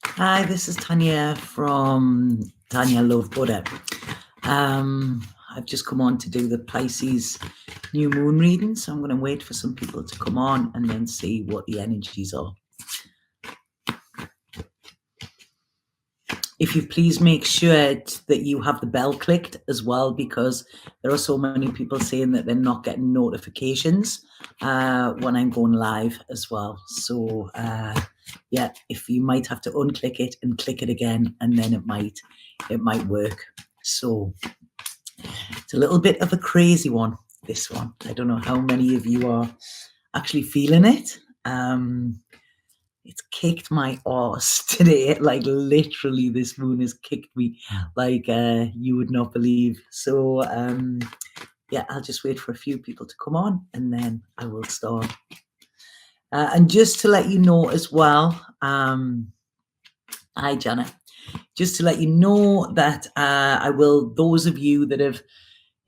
Hi, this is Tanya from Tanya Love Buddha. I've just come on to do the Pisces new moon reading, so I'm going to wait for some people to come on and then see what the energies are. If you please make sure that you have the bell clicked as well, because there are so many people saying that they're not getting notifications when I'm going live as well. So yeah, if you might have to unclick it and click it again, and then it might work. So it's a little bit of a crazy one, this one. I don't know how many of you are actually feeling it. It's kicked my arse today. Like literally, this moon has kicked me like you would not believe. So yeah, I'll just wait for a few people to come on and then I will start. And just to let you know as well, hi Janet, just to let you know that I will, those of you that have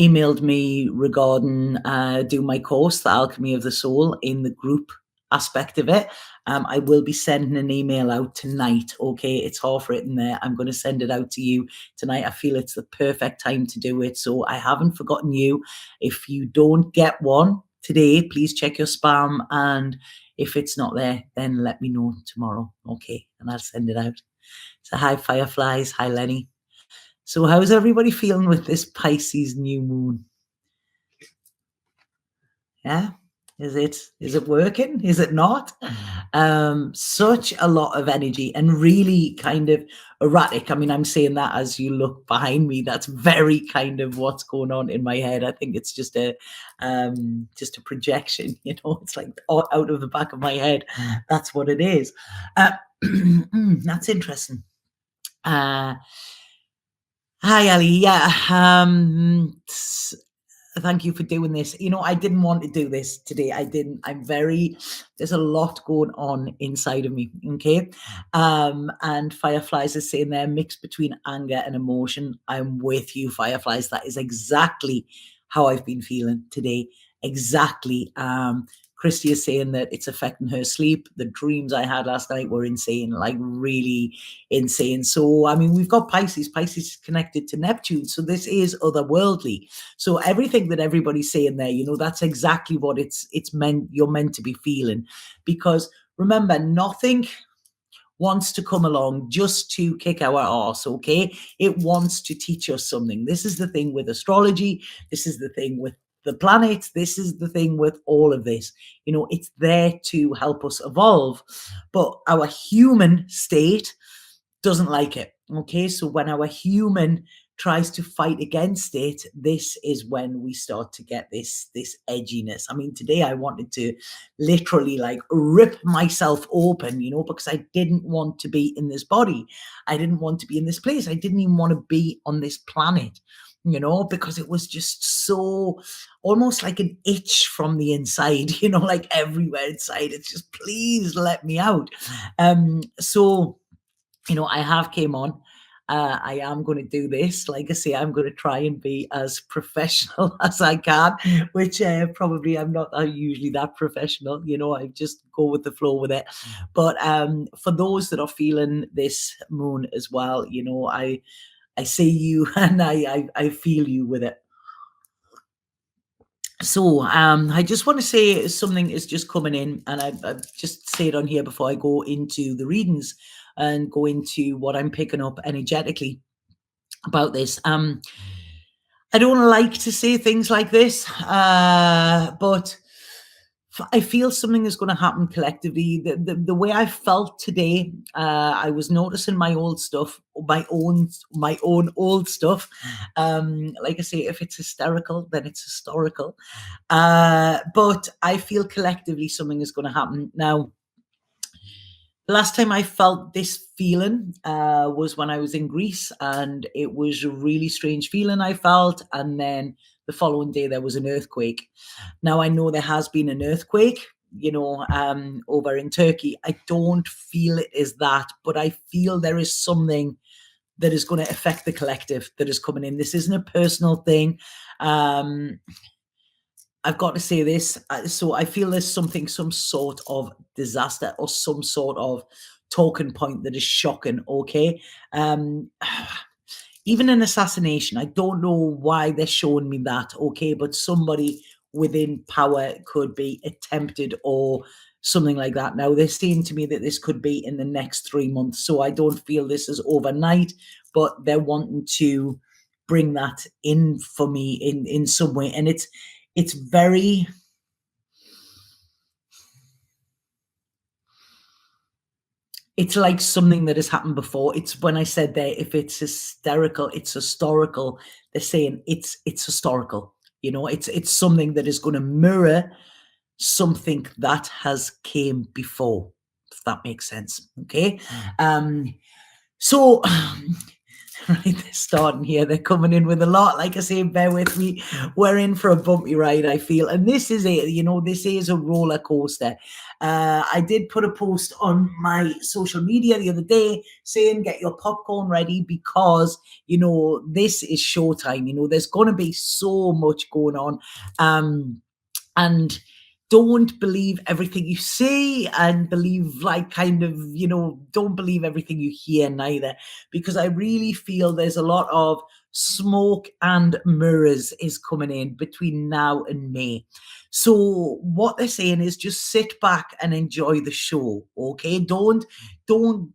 emailed me regarding do my course, The Alchemy of the Soul, in the group aspect of it, I will be sending an email out tonight. Okay, it's half written there. I'm going to send it out to you tonight. I feel it's the perfect time to do it, so I haven't forgotten you. If you don't get one today, please check your spam, and if it's not there, then let me know tomorrow. Okay, and I'll send it out. So hi Fireflies, hi Lenny. So how's everybody feeling with this Pisces new moon? Yeah, is it working? Is it not? Such a lot of energy and really kind of erratic. I mean, I'm saying that as you look behind me, that's very kind of what's going on in my head. I think it's just a projection, you know, it's like out of the back of my head. That's what it is. That's interesting. Hi Ali. Yeah, thank you for doing this. You know, I didn't want to do this today. There's a lot going on inside of me. Okay. And Fireflies is saying there, mixed between anger and emotion. I'm with you, Fireflies. That is exactly how I've been feeling today. Exactly. Christy is saying that it's affecting her sleep. The dreams I had last night were insane, like really insane. So, I mean, we've got Pisces. Pisces is connected to Neptune. So this is otherworldly. So everything that everybody's saying there, you know, that's exactly what you're meant to be feeling. Because remember, nothing wants to come along just to kick our arse, okay? It wants to teach us something. This is the thing with astrology. This is the thing with the planets. This is the thing with all of this. You know, it's there to help us evolve. But our human state doesn't like it, okay? So when our human tries to fight against it, this is when we start to get this edginess. I mean, today I wanted to literally like rip myself open, you know, because I didn't want to be in this body. I didn't want to be in this place. I didn't even want to be on this planet, you know, because it was just so almost like an itch from the inside, you know, like everywhere inside. It's just, please let me out. So, you know, I have came on. I am going to do this. Like I say, I'm going to try and be as professional as I can, which probably I'm not usually that professional. You know, I just go with the flow with it. But for those that are feeling this moon as well, you know, I see you and I feel you with it. So I just want to say something is just coming in, and I've just say it on here before I go into the readings and go into what I'm picking up energetically about this. I don't like to say things like this, but I feel something is going to happen collectively. The way I felt today, I was noticing my old stuff, my own old stuff. Like I say, if it's hysterical, then it's historical. But I feel collectively something is going to happen now. Last time I felt this feeling was when I was in Greece, and it was a really strange feeling I felt. And then the following day there was an earthquake. Now I know there has been an earthquake, you know, over in Turkey. I don't feel it is that, but I feel there is something that is going to affect the collective that is coming in. This isn't a personal thing. I've got to say this. So I feel there's something, some sort of disaster or some sort of talking point that is shocking. Okay. Um, even an assassination. I don't know why they're showing me that. Okay. But somebody within power could be attempted or something like that. Now they're saying to me that this could be in the next 3 months. So I don't feel this is overnight, but they're wanting to bring that in for me in some way. And it's very, it's like something that has happened before. It's when I said there, if it's hysterical, it's historical. They're saying it's historical. You know, it's something that is going to mirror something that has came before, if that makes sense. Okay. So right, they're starting here. They're coming in with a lot. Like I say, bear with me. We're in for a bumpy ride, I feel. And this is it. You know, this is a roller coaster. I did put a post on my social media the other day saying, get your popcorn ready because, you know, this is showtime. You know, there's going to be so much going on. And don't believe everything you see and believe like kind of, you know, don't believe everything you hear neither, because I really feel there's a lot of smoke and mirrors is coming in between now and May. So what they're saying is just sit back and enjoy the show. Okay. Don't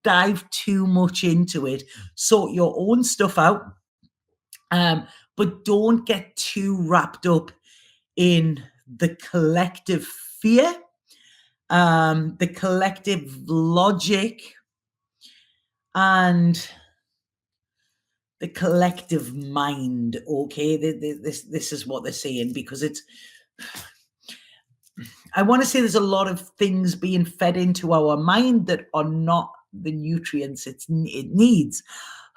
dive too much into it. Sort your own stuff out. But don't get too wrapped up in the collective fear, the collective logic, and the collective mind. Okay, this is what they're saying, because it's, I want to say there's a lot of things being fed into our mind that are not the nutrients it needs.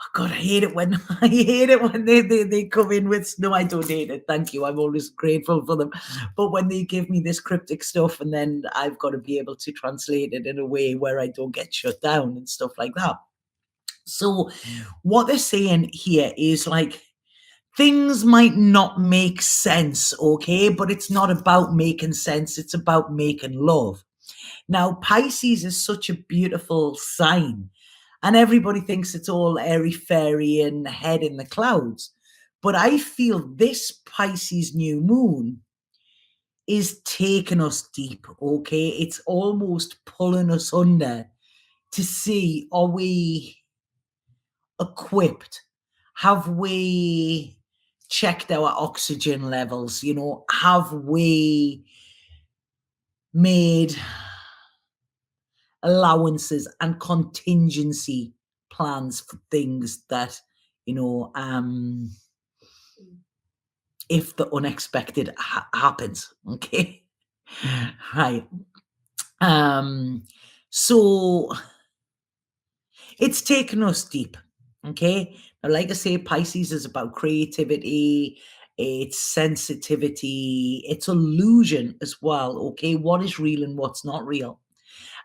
Oh God, I hate it when I hate it when they come in with, no, I don't hate it. Thank you. I'm always grateful for them. But when they give me this cryptic stuff, and then I've got to be able to translate it in a way where I don't get shut down and stuff like that. So what they're saying here is like, things might not make sense, okay? But it's not about making sense. It's about making love. Now, Pisces is such a beautiful sign, and everybody thinks it's all airy fairy and head in the clouds. But I feel this Pisces new moon is taking us deep, okay? It's almost pulling us under to see, are we equipped? Have we checked our oxygen levels? You know, have we made allowances and contingency plans for things that, you know, if the unexpected happens? Okay. Right. So it's taken us deep. Okay. Now, like I say, Pisces is about creativity, it's sensitivity, it's illusion as well. Okay. What is real and what's not real?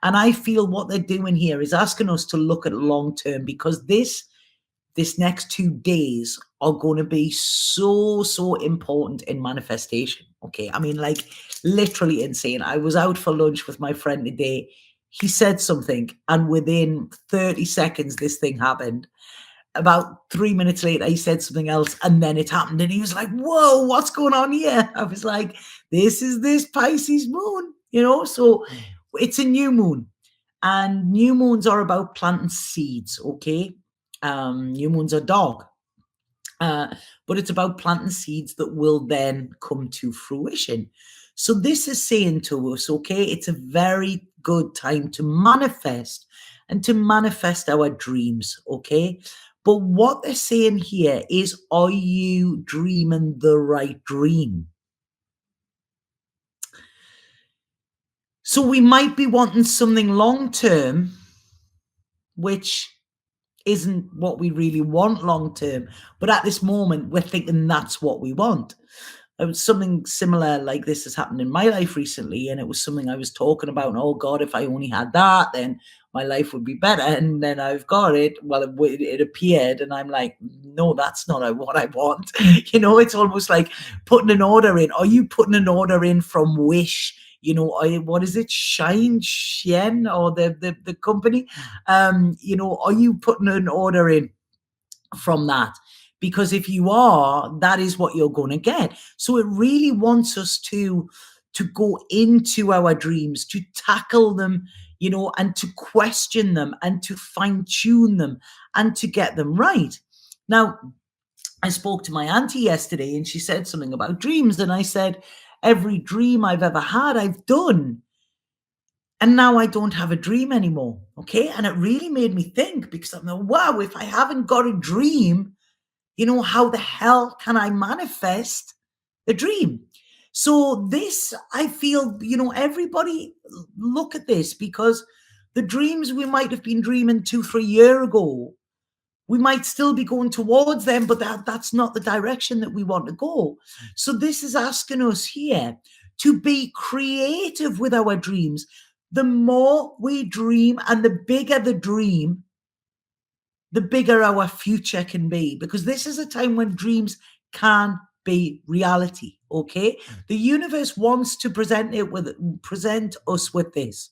And I feel what they're doing here is asking us to look at long term, because this next 2 days are going to be so important in manifestation. Okay. I mean, like literally insane. I was out for lunch with my friend today. He said something, and within 30 seconds, this thing happened. About 3 minutes later, he said something else, and then it happened. And he was like, whoa, what's going on here? I was like, this is this Pisces moon, you know? So it's a new moon, and new moons are about planting seeds. Okay. New moons are dark, but it's about planting seeds that will then come to fruition. So this is saying to us, okay, it's a very good time to manifest and to manifest our dreams. Okay. But what they're saying here is, are you dreaming the right dream? So we might be wanting something long term, which isn't what we really want long term. But at this moment, we're thinking that's what we want. it was something similar like this has happened in my life recently, and it was something I was talking about. And oh God, if I only had that, then my life would be better. And then I've got it. Well, it appeared, and I'm like, no, that's not what I want. It's almost like putting an order in. Are you putting an order in from Wish? What is it? Shine Shen or the company? Are you putting an order in from that? Because if you are, that is what you're going to get. So it really wants us to go into our dreams, to tackle them, and to question them and to fine tune them and to get them right. Now, I spoke to my auntie yesterday and she said something about dreams. And I said, every dream I've ever had, I've done. And now I don't have a dream anymore. Okay. And it really made me think, because I'm like, wow, if I haven't got a dream, how the hell can I manifest the dream? So this, I feel, everybody look at this, because the dreams we might have been dreaming 2-3 years ago, we might still be going towards them, but that's not the direction that we want to go. So this is asking us here to be creative with our dreams. The more we dream and the bigger the dream, the bigger our future can be, because this is a time when dreams can be reality. Okay, the universe wants to present us with this.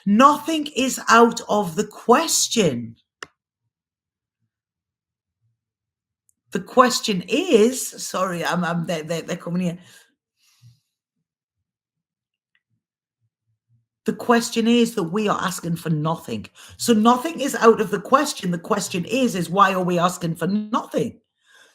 Nothing is out of the question. The question is, sorry, they're coming here. The question is that we are asking for nothing. So nothing is out of the question. The question is why are we asking for nothing?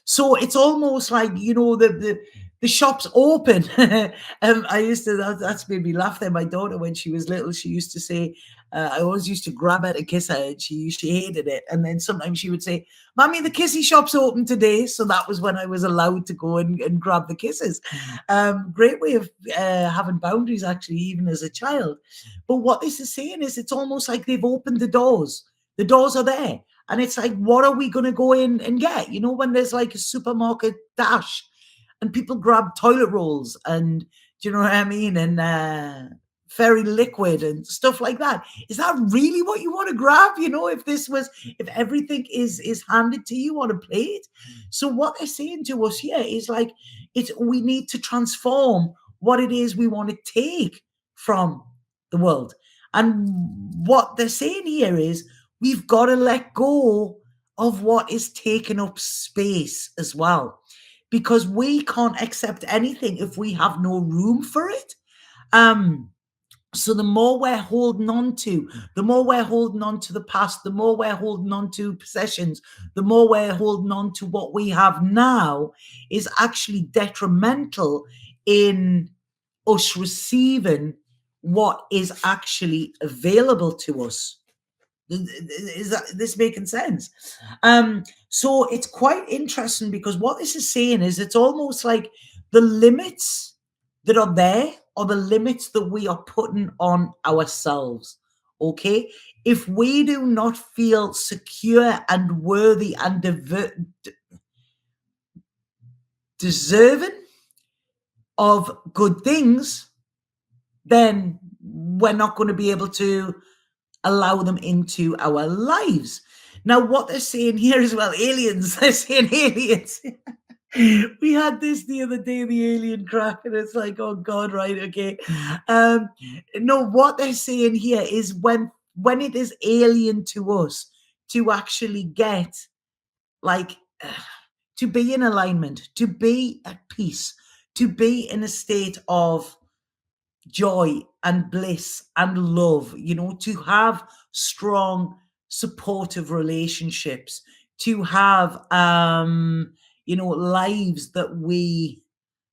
So it's almost like, the shop's open. I used to, that's made me laugh there. My daughter, when she was little, she used to say, I always used to grab her to kiss her, and she hated it. And then sometimes she would say, Mommy, the kissy shop's open today. So that was when I was allowed to go and grab the kisses. Great way of having boundaries, actually, even as a child. But what this is saying is it's almost like they've opened the doors. The doors are there. And it's like, what are we going to go in and get? When there's like a supermarket dash and people grab toilet rolls and, do you know what I mean? And fairy liquid and stuff like that. Is that really what you want to grab? If everything is handed to you on a plate. So what they're saying to us here is like, we need to transform what it is we want to take from the world. And what they're saying here is, we've got to let go of what is taking up space as well, because we can't accept anything if we have no room for it. So the more we're holding on to the past, the more we're holding on to possessions, the more we're holding on to what we have now, is actually detrimental in us receiving what is actually available to us. Is this making sense? So it's quite interesting, because what this is saying is it's almost like the limits that are there are the limits that we are putting on ourselves. Okay, if we do not feel secure and worthy and deserving of good things, then we're not going to be able to allow them into our lives. Now, what they're saying here as well, aliens, they're saying aliens. We had this the other day, the alien crack, and it's like, oh God, right, okay. No, what they're saying here is when it is alien to us to actually get, like, to be in alignment, to be at peace, to be in a state of joy and bliss and love, to have strong, supportive relationships, to have, lives that we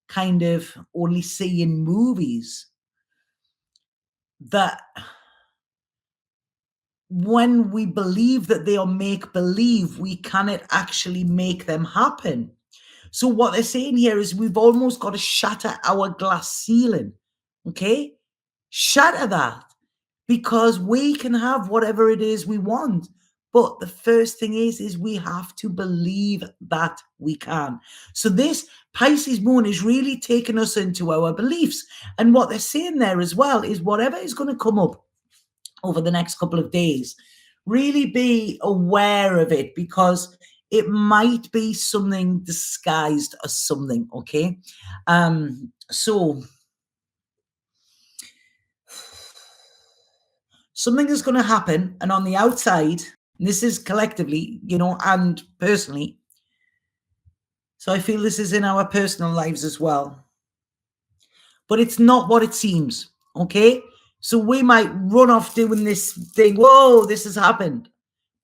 kind of only see in movies, that when we believe that they are make believe, we cannot actually make them happen. So what they're saying here is we've almost got to shatter our glass ceiling. Okay, shatter that, because we can have whatever it is we want, But the first thing is we have to believe that we can. So this Pisces moon is really taking us into our beliefs. And what they're saying there as well is whatever is going to come up over the next couple of days, really be aware of it, because it might be something disguised as something. Okay. So something is going to happen, and on the outside, and this is collectively, and personally, so I feel this is in our personal lives as well, but it's not what it seems. Okay. So we might run off doing this thing. Whoa, this has happened.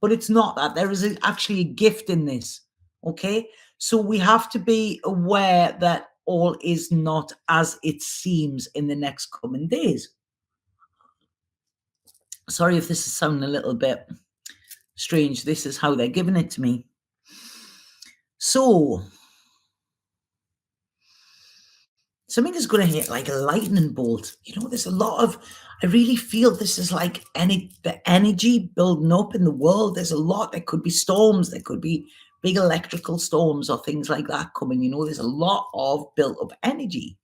But it's not that. There is actually a gift in this. Okay. So we have to be aware that all is not as it seems in the next coming days. Sorry if this is sounding a little bit strange. This is how they're giving it to me. So something is going to hit like a lightning bolt. There's a lot of, I really feel this is like the energy building up in the world. There's a lot. There could be storms. There could be big electrical storms or things like that coming. There's a lot of built up energy.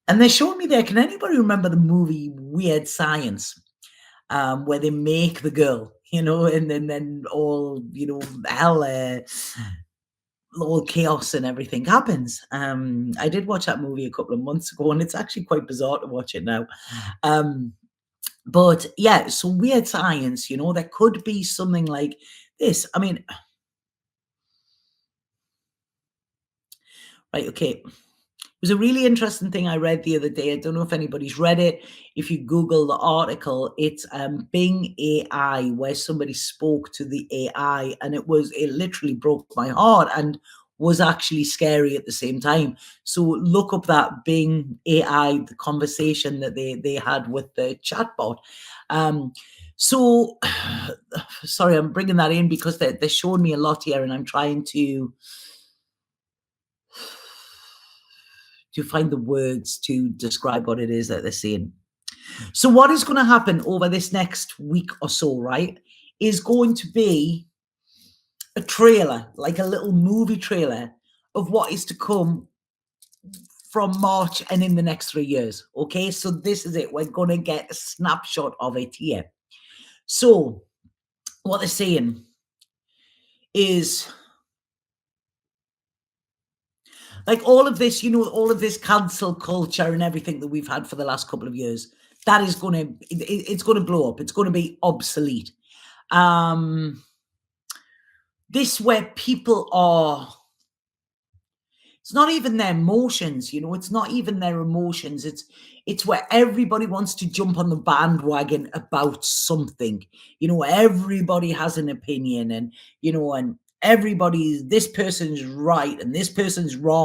And they're showing me there. Can anybody remember the movie Weird Science? Where they make the girl, and then all, hell, all chaos and everything happens. I did watch that movie a couple of months ago, and it's actually quite bizarre to watch it now. But yeah, so Weird Science, there could be something like this. I mean, right, okay. It was a really interesting thing I read the other day. I don't know if anybody's read it. If you Google the article, it's Bing AI, where somebody spoke to the AI, and it literally broke my heart and was actually scary at the same time. So look up that Bing AI, the conversation that they had with the chatbot. So sorry, I'm bringing that in because they're showing me a lot here, and I'm trying to find the words to describe what it is that they're saying. So what is going to happen over this next week or so, right, is going to be a trailer, like a little movie trailer of what is to come from March and in the next 3 years. Okay, so this is it. We're going to get a snapshot of it here. So what they're saying is, like all of this, all of this cancel culture and everything that we've had for the last couple of years, that is going to, it's going to blow up. It's going to be obsolete. This where people are, it's not even their emotions, it's not even their emotions. It's where everybody wants to jump on the bandwagon about something. Everybody has an opinion, and, and everybody, this person's right and this person's wrong.